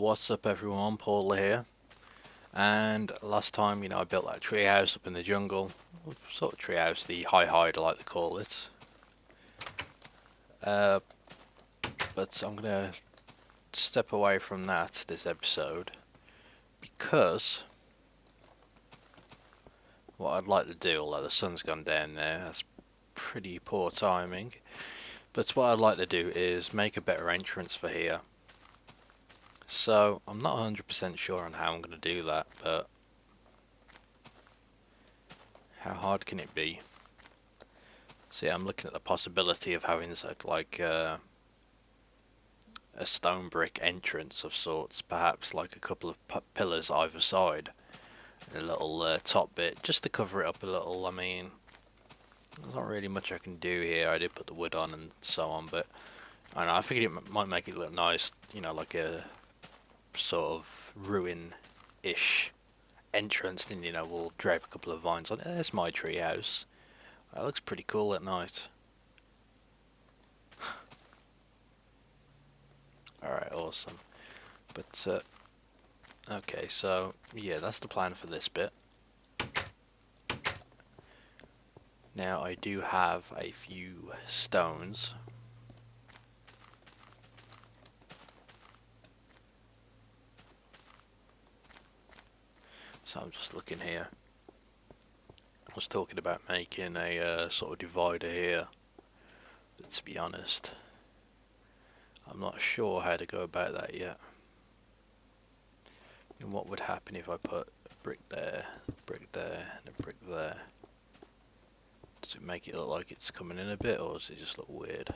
What's up everyone, Pauleh here. And last time, I built that tree house up in the jungle. Sort of tree house, the high hide I like to call it. But I'm gonna step away from that this episode because what I'd like to do, although the sun's gone down there, that's pretty poor timing. But what I'd like to do is make a better entrance for here. So I'm not 100% sure on how I'm going to do that, but how hard can it be? See, I'm looking at the possibility of having like a stone brick entrance of sorts, perhaps like a couple of pillars either side, and a little top bit just to cover it up a little. I mean, there's not really much I can do here. I did put the wood on and so on, but I don't know, I figured it might make it look nice, like a sort of ruin-ish entrance. Then we'll drape a couple of vines on it. There's my tree house. That looks pretty cool at night. Alright, awesome. But okay, so yeah, that's the plan for this bit. Now I do have a few stones. So I'm just looking here. I was talking about making a sort of divider here, but to be honest, I'm not sure how to go about that yet. And what would happen if I put a brick there, and a brick there? Does it make it look like it's coming in a bit, or does it just look weird?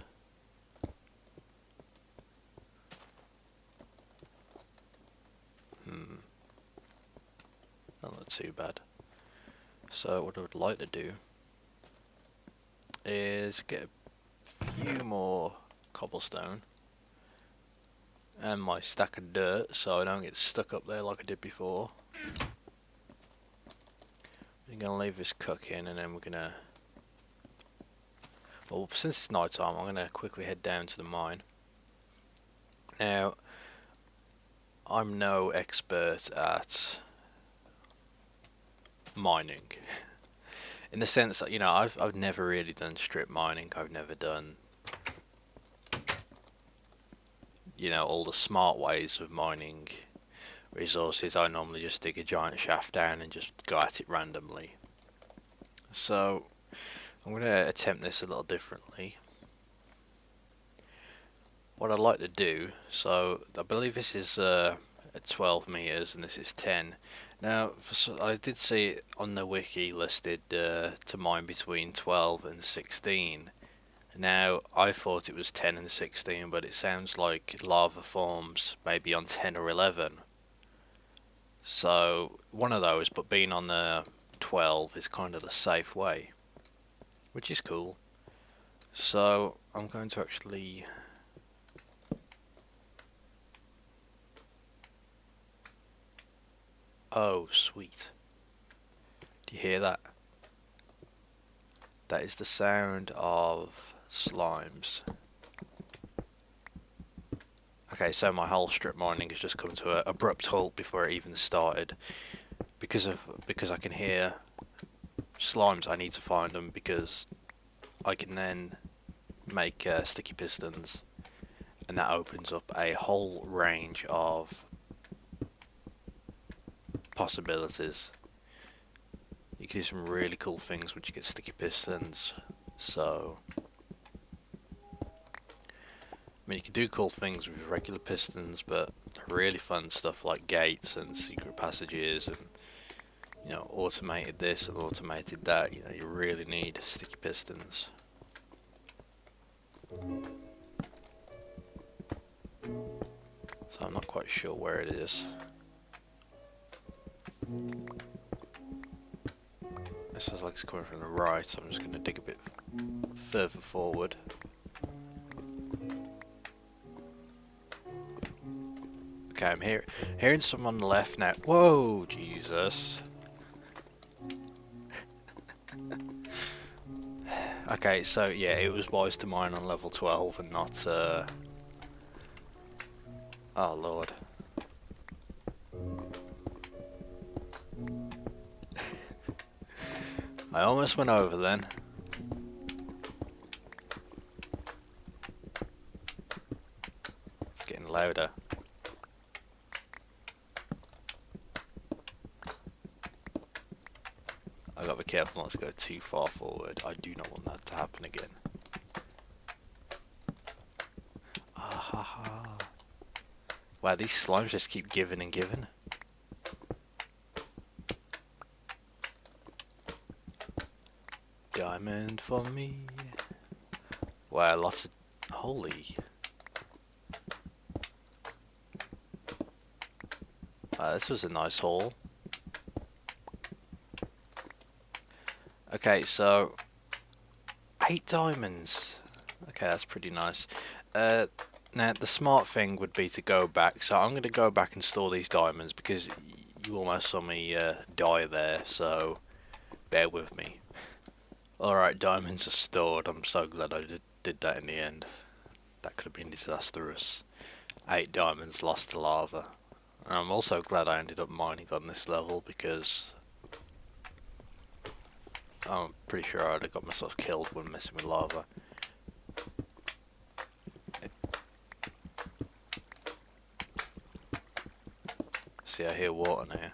Not too bad. So what I would like to do is get a few more cobblestone and my stack of dirt so I don't get stuck up there like I did before. We're gonna leave this cooking, and then we're gonna, well, since it's night time, I'm gonna quickly head down to the mine. Now, I'm no expert at mining in the sense that I've never really done strip mining. I've never done all the smart ways of mining resources. I normally just dig a giant shaft down and just go at it randomly. So I'm going to attempt this a little differently. What I'd like to do, so I believe this is at 12 meters and this is 10. Now, I did see it on the wiki listed to mine between 12 and 16. Now, I thought it was 10 and 16, but it sounds like lava forms maybe on 10 or 11. So, one of those, but being on the 12 is kind of the safe way, which is cool. So, I'm going to actually... Oh, sweet. Do you hear that? That is the sound of slimes. Okay, so my whole strip mining has just come to an abrupt halt before it even started. Because I can hear slimes, I need to find them because I can then make sticky pistons, and that opens up a whole range of possibilities. You can do some really cool things once you get sticky pistons. So, I mean, you can do cool things with regular pistons, but really fun stuff like gates and secret passages and automated this and automated that. You really need sticky pistons. So I'm not quite sure where it is. It sounds like it's coming from the right, so I'm just going to dig a bit further forward. Okay, I'm hearing some on the left now. Whoa, Jesus. Okay, so yeah, it was wise to mine on level 12 and not, oh lord. I almost went over then. It's getting louder. I gotta be careful not to go too far forward. I do not want that to happen again. Ah ha ha. Wow, these slimes just keep giving and giving. Diamond for me. Wow, lots of... Holy. This was a nice haul. Okay, so... 8 diamonds. Okay, that's pretty nice. Now, the smart thing would be to go back. So I'm going to go back and store these diamonds because you almost saw me die there, so bear with me. Alright, diamonds are stored. I'm so glad I did that in the end. That could have been disastrous. 8 diamonds lost to lava. And I'm also glad I ended up mining on this level because I'm pretty sure I'd have got myself killed when messing with lava. See, I hear water now.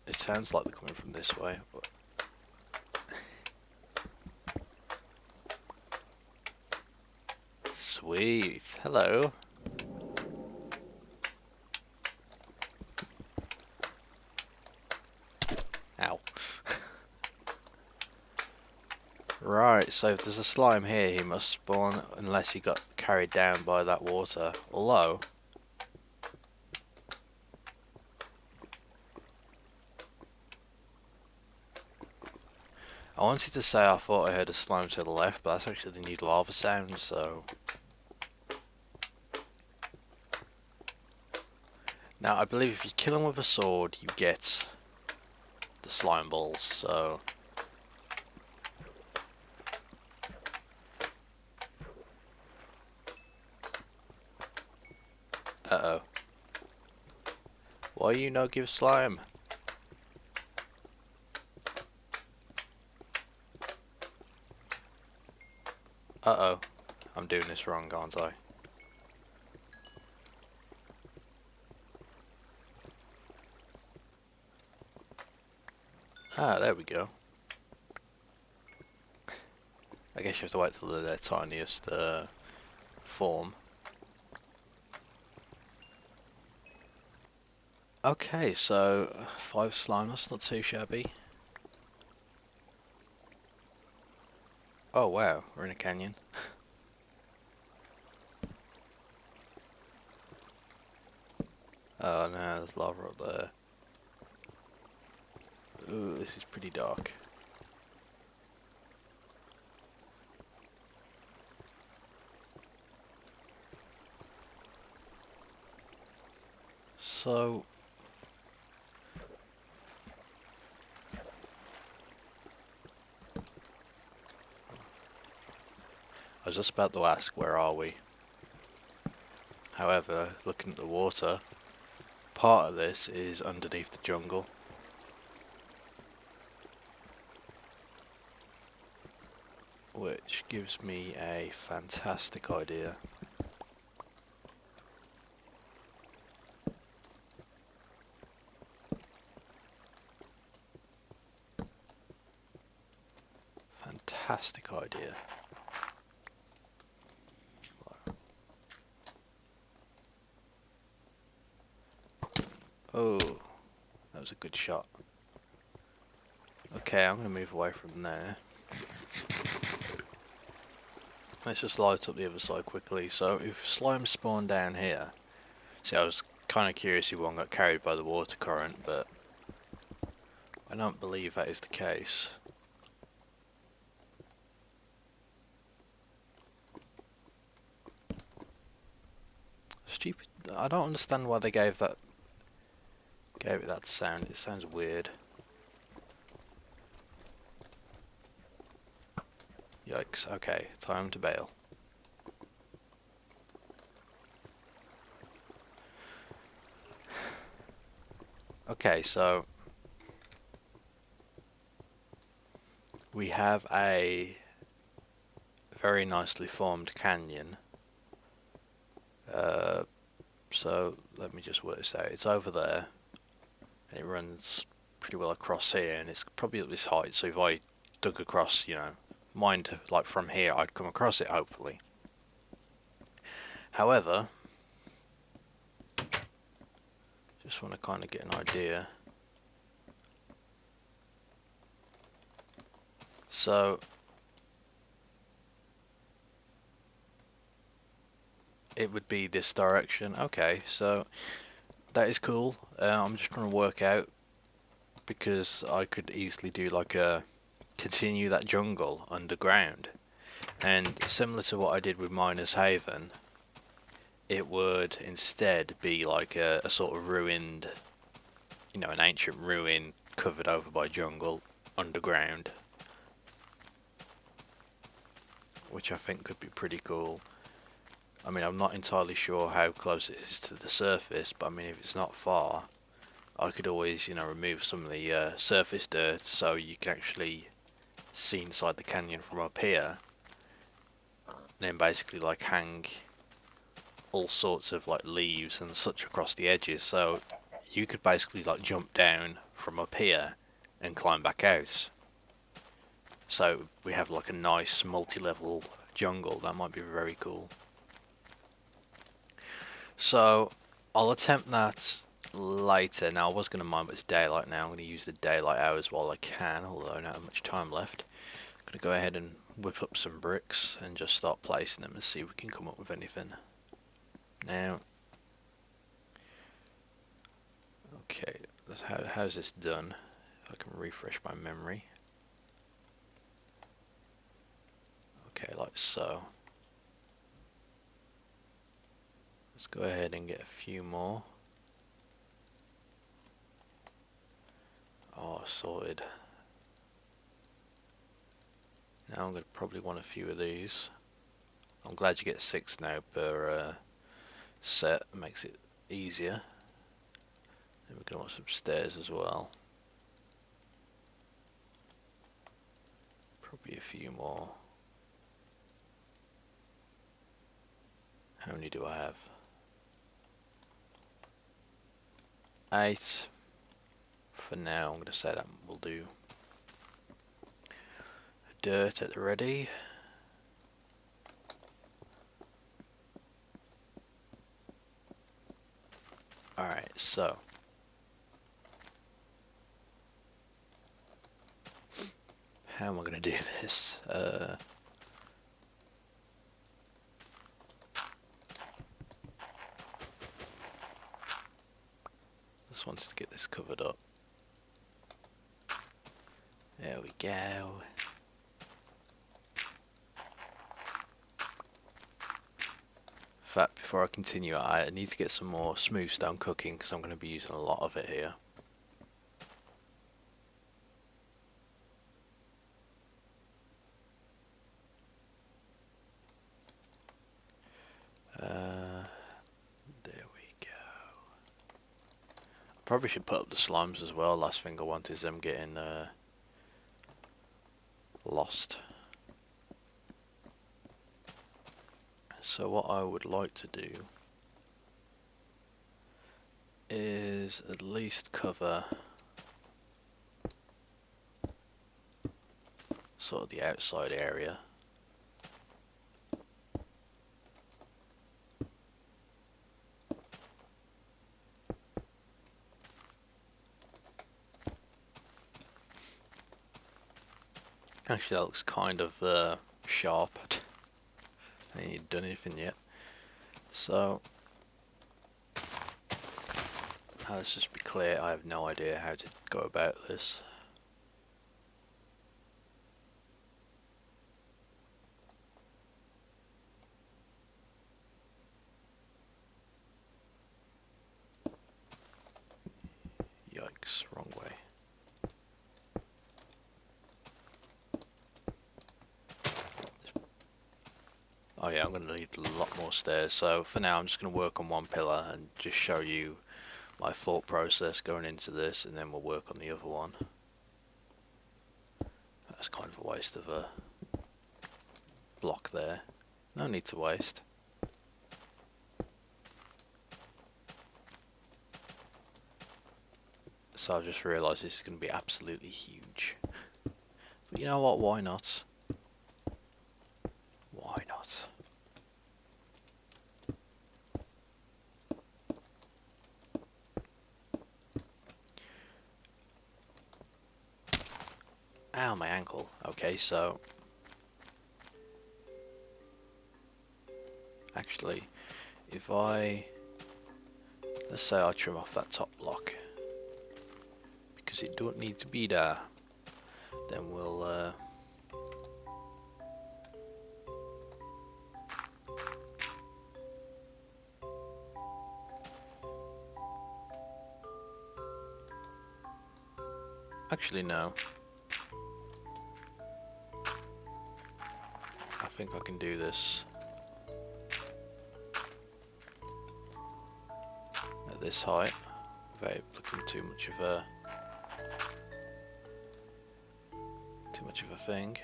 It sounds like they're coming from this way, but... Sweet. Hello. Ow. Right, so if there's a slime here, he must spawn unless he got carried down by that water. Although... I wanted to say I thought I heard a slime to the left, but that's actually the new lava sound, so... Now, I believe if you kill him with a sword, you get the slime balls, so... Uh-oh. Why you no give slime? Uh-oh. I'm doing this wrong, aren't I? Ah, there we go. I guess you have to wait till their tiniest form. Okay, so 5 slime, that's not too shabby. Oh wow, we're in a canyon. Oh no, there's lava up there. Ooh, this is pretty dark. So... I was just about to ask, where are we? However, looking at the water, part of this is underneath the jungle. Which gives me a fantastic idea. Fantastic idea. Oh, that was a good shot. Okay, I'm going to move away from there. Let's just light up the other side quickly. So if slime spawned down here, see, I was kind of curious if one got carried by the water current, but I don't believe that is the case. Stupid. I don't understand why they gave it that sound. It sounds weird. Yikes. Okay, time to bail. Okay, so we have a very nicely formed canyon. So let me just work this out. It's over there, and it runs pretty well across here, and it's probably at this height. So if I dug across, mind like from here, I'd come across it hopefully. However, just want to kind of get an idea. So it would be this direction. Okay, so that is cool. I'm just trying to work out, because I could easily do like a continue that jungle underground, and similar to what I did with Miner's Haven, it would instead be like a sort of ruined, an ancient ruin covered over by jungle underground, which I think could be pretty cool. I mean, I'm not entirely sure how close it is to the surface, but I mean, if it's not far, I could always, remove some of the surface dirt so you can actually see inside the canyon from up here, and then basically like hang all sorts of like leaves and such across the edges, so you could basically like jump down from up here and climb back out. So we have like a nice multi-level jungle. That might be very cool. So I'll attempt that later. Now I was going to mine, but it's daylight now. I'm going to use the daylight hours while I can, although I don't have much time left. I'm going to go ahead and whip up some bricks and just start placing them and see if we can come up with anything. Now, okay, how's this done? If I can refresh my memory. Okay, like so. Let's go ahead and get a few more. Oh, sorted. Now I'm going to probably want a few of these. I'm glad you get 6 now per set. It makes it easier. And we're going to want some stairs as well. Probably a few more. How many do I have? 8. For now, I'm going to say that will do. Dirt at the ready. Alright, so how am I going to do this? Just wanted to get this covered up. There we go. In fact, before I continue, I need to get some more smooth stone cooking because I'm going to be using a lot of it here. There we go. Probably should put up the slimes as well. Last thing I want is them getting lost. So what I would like to do is at least cover sort of the outside area. Actually, that looks kind of sharp. I ain't done anything yet. So, let's just be clear, I have no idea how to go about this. Yikes, wrong way. Oh yeah, I'm going to need a lot more stairs. So for now I'm just going to work on one pillar and just show you my thought process going into this, and then we'll work on the other one. That's kind of a waste of a block there. No need to waste. So I've just realised this is going to be absolutely huge. But you know what, why not? Why not? Ow, my ankle. Okay, so... actually, if I... let's say I trim off that top block. Because it don't need to be there. Then we'll... actually, no. I think I can do this at this height without looking too much of a thing.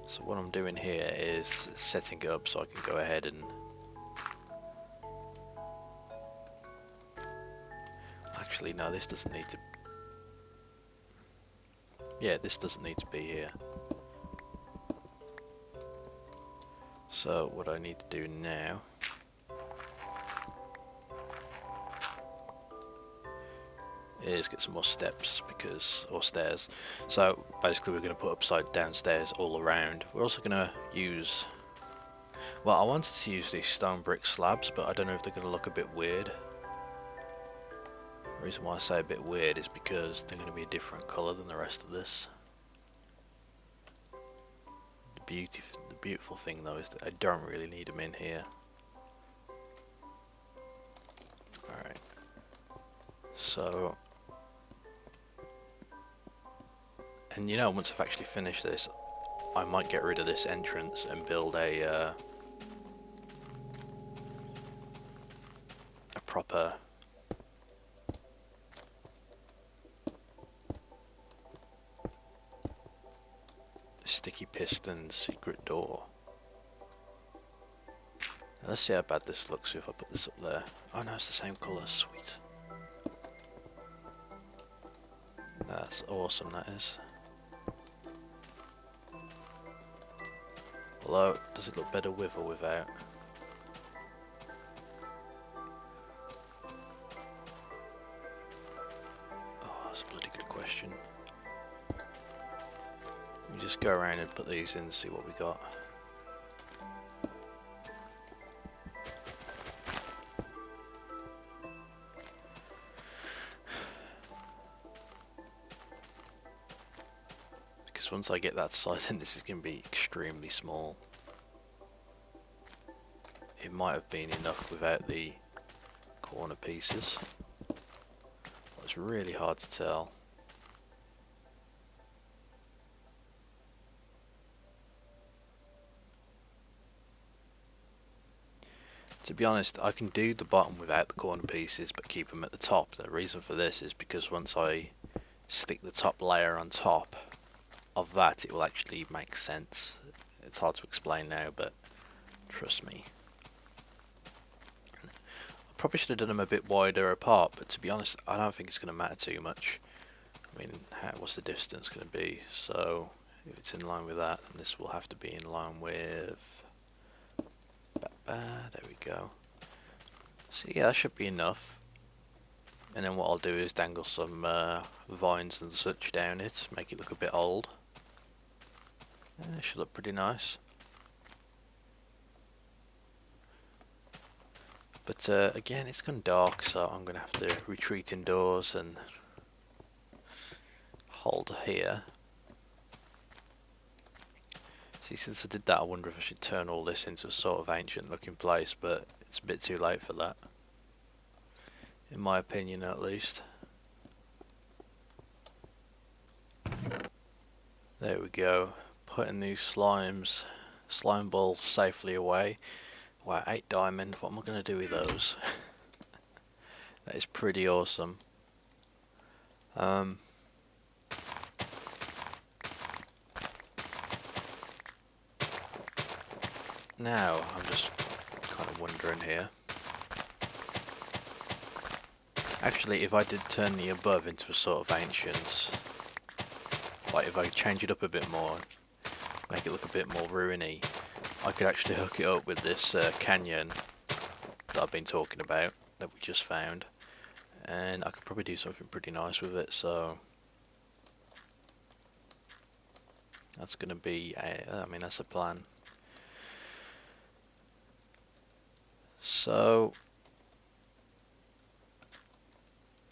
So what I'm doing here is setting it up so I can go ahead and actually no, this doesn't need to. Yeah, this doesn't need to be here. So what I need to do now is get some more steps or stairs. So basically we're going to put upside down stairs all around. We're also going to use, well, I wanted to use these stone brick slabs, but I don't know if they're going to look a bit weird. The reason why I say a bit weird is because they're going to be a different colour than the rest of this. The beautiful thing though is that I don't really need them in here. Alright, so, and you know, once I've actually finished this, I might get rid of this entrance and build a proper sticky piston secret door. Now let's see how bad this looks if I put this up there. Oh no, it's the same colour, sweet. That's awesome, that is. Although, does it look better with or without? Oh, that's a bloody good question. Let me just go around and put these in and see what we got. Because once I get that size, then this is going to be extremely small. It might have been enough without the corner pieces. It's really hard to tell. To be honest, I can do the bottom without the corner pieces but keep them at the top. The reason for this is because once I stick the top layer on top of that, it will actually make sense. It's hard to explain now, but trust me. I probably should have done them a bit wider apart, but to be honest, I don't think it's going to matter too much. I mean, what's the distance going to be? So, if it's in line with that, then this will have to be in line with... there we go. So yeah, that should be enough. And then what I'll do is dangle some vines and such down it, make it look a bit old. Yeah, it should look pretty nice. But again, it's gone dark, so I'm going to have to retreat indoors and hold here. See, since I did that, I wonder if I should turn all this into a sort of ancient looking place, but it's a bit too late for that. In my opinion, at least. There we go. Putting these slime balls safely away. Wow, 8 diamond, what am I going to do with those? That is pretty awesome. Um, Now, I'm just kind of wondering here. Actually, if I did turn the above into a sort of ancient, like if I change it up a bit more, make it look a bit more ruiny, I could actually hook it up with this canyon that I've been talking about, that we just found, and I could probably do something pretty nice with it, so that's going to be, I mean, that's a plan. So,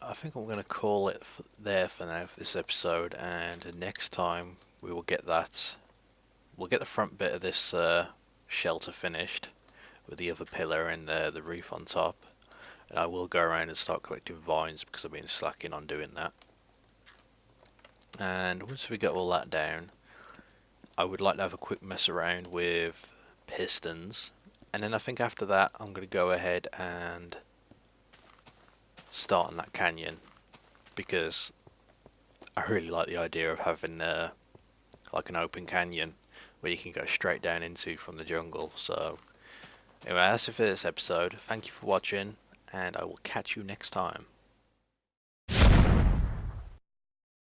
I think I'm going to call it there for now for this episode, and next time we will get that, we'll get the front bit of this shelter finished with the other pillar and the roof on top, and I will go around and start collecting vines because I've been slacking on doing that. And once we get all that down, I would like to have a quick mess around with pistons, and then I think after that I'm going to go ahead and start on that canyon, because I really like the idea of having like an open canyon where you can go straight down into from the jungle. So anyway, that's it for this episode. Thank you for watching, and I will catch you next time.